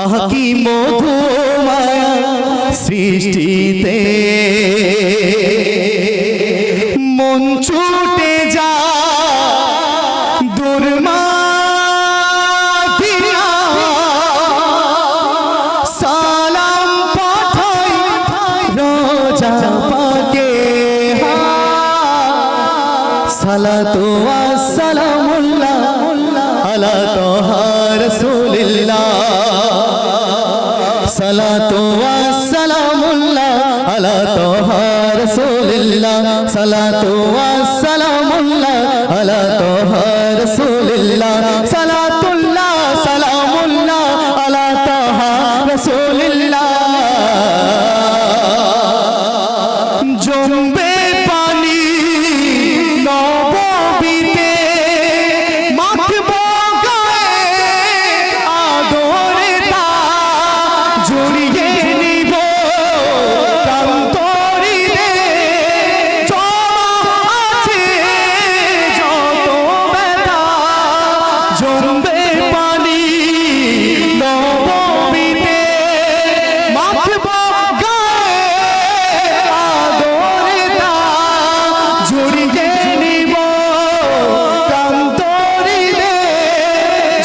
আহ কি মধু মায়া সৃষ্টিতে মন ছুটে যা দুর্মাদিয়া সালাম পাঠাই রোজা পাকে সালাতু ওয়াস সালামুল্লাহ আলা তাহা রাসূলিল্লাহ সালাতু ওয়াস সালামুল্লাহ আলা তাহা রাসূলিল্লাহ সালাতু ওয়াস সালামুল্লাহ আলা তাহা রাসূলিল্লাহ সালাতুল্লাহ সালামুল্লাহ আলা তাহা রাসূলিল্লাহ জমবে পানি নববীতে মাখবো গায়ে আদরে তা জড়িয়ে নিব কান্তরিতে জমা আছে যত ব্যথা জমবে পানি নববীতে মাখবো গায়ে আদরে তা জড়িয়ে নিব কান্তরিতে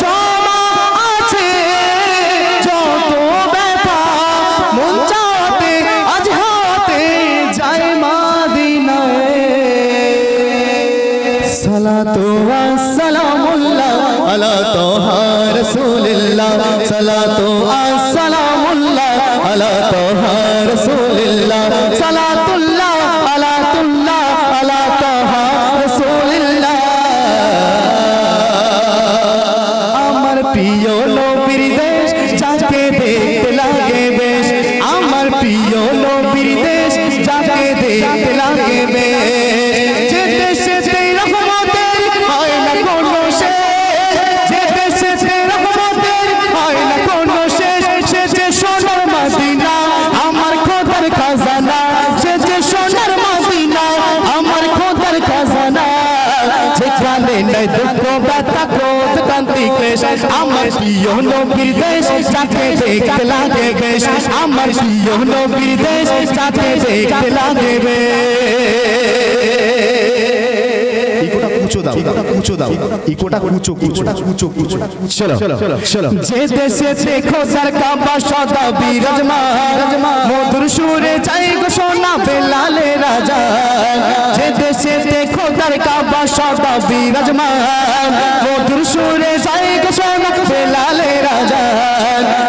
জমা আছে যত ব্যথা মন চাতে আজ হাতে যায় মাদিনায় সালাতু ওয়াস সালামুল্লাহ আলা তাহা রাসূলিল্লাহ সালাতু ওয়াস সালামুল্লাহ আলা তাহা রাসূলিল্লাহ সালাতুল্লাহ আলাতুল্লাহ আলা তাহা রাসূলিল্লাহ আমার প্রিয় নবীর দেশ যাকে দেখতে লাগে বেশ আমার প্রিয় নবীর দেশ যাকে দেখতে লাগে বেশ যে দেশেতে রহমতের হয় না কোনো শেষ যে দেশেতে রহমতের হয় না কোনো শেষ সে যে সোনার মদিনা আমার খোদার খাজানা সে যে সোনার মদিনা আমার খোদার খাজানা যেখানে নাই দুঃখ ব্যথা ক্রোধ কান্তি ক্লেশ আমার প্রিয় নবীর দেশ যাকে দেখতে লাগে বেশ আমার প্রিয় নবীর দেশ যাকে দেখতে লাগে ইকোটা কুচো দাও ইকোটা কুচো চলো যে দেশে দেখো তার কাবা সদা বিরাজমান মধুর সুরে চাই গো সোনা বেলালে রাজা যে দেশে দেখো তার কাবা সদা বিরাজমান মধুর সুরে চাই গো সোনা বেলালে রাজা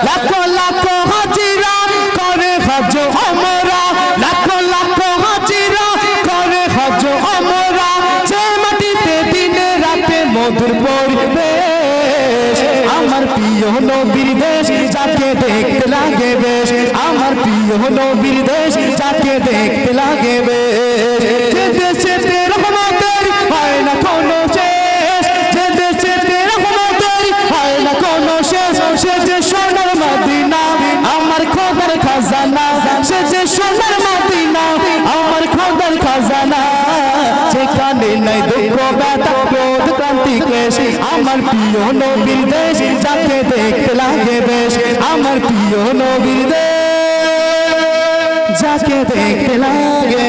লাখো লাখো হাজিরা করে হজ আমরা লাখো লাখো হাজিরা করে হজ আমরা যে মাটিতে দিনে রাতে মধুর পরিবেশ আমার প্রিয় নবীর দেশ যাকে দেখতে লাগে বেশ আমার প্রিয় নবীর দেশ যাকে দেখতে লাগে বেশ যে দেশেতে রহমতের হয় না কোনো শেষ যে দেশেতে রহমতের হয় না কোনো শেষ সে যে সোনার মদিনা আমার খোদার খাজানা সে যে সোনার মদিনা আমার খোদার খাজানা যেখানে নাই দুঃখ ব্যথা ক্রোধ ক্রান্তি ক্লেশ আমার প্রিয় নবীর দেশ যাকে দেখতে লাগে বেশ আমার প্রিয় নবীর দেশ যাকে দেখতে লাগে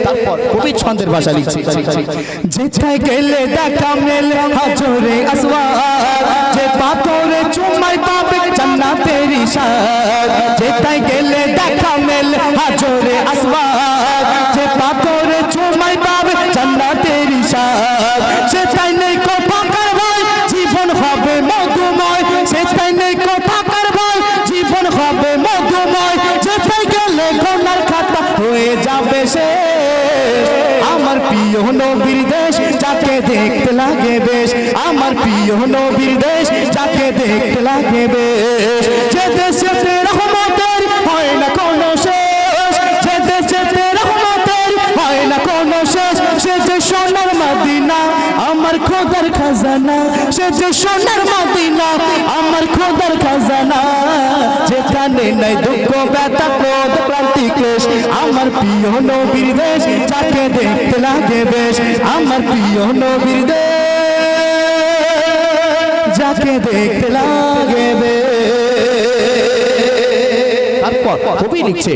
তারপর কবি ছন্দের ভাষা লিখছে যেথায় গেলে দেখা মেলে হাজরে আসওয়াদ যে পাথরে চুমাই পাবে জান্নাতের ইশাদ যেথায় গেলে দেখা মেলে হাজরে আসওয়াদ যে পাথরে চুমাই পাবে জান্নাতের ইশাদ সেটাই নেই কথা কার ভাই জীবন হবে মধুময় সেটাই নেই কথা কার ভাই জীবন হবে মধুময় যেথায় গেলে গোনার খাতা হয়ে যাবে শেষ আমার প্রিয় নবীর দেশ যাকে দেখতে লাগে বেশ আমার প্রিয় নবীর দেশ যাকে দেখতে লাগে বেশ যে দেশেতে রহমতের হয় না কোনো শেষ যে দেশেতে রহমতের হয় না কোনো শেষ সে যে সোনার মদিনা আমার খোদার খাজানা সে যে সোনার মদিনা আমার খোদার খাজানা যেখানে নাই দুঃখ ব্যথা ক্রোধ ক্রান্তি ক্লেশ আমার প্রিয় নবীর দেশ যাকে দেখতে লাগে বেশ আমার প্রিয় নবীর দেশ যাকে দেখতে লাগবে। তারপর কবি লিখছে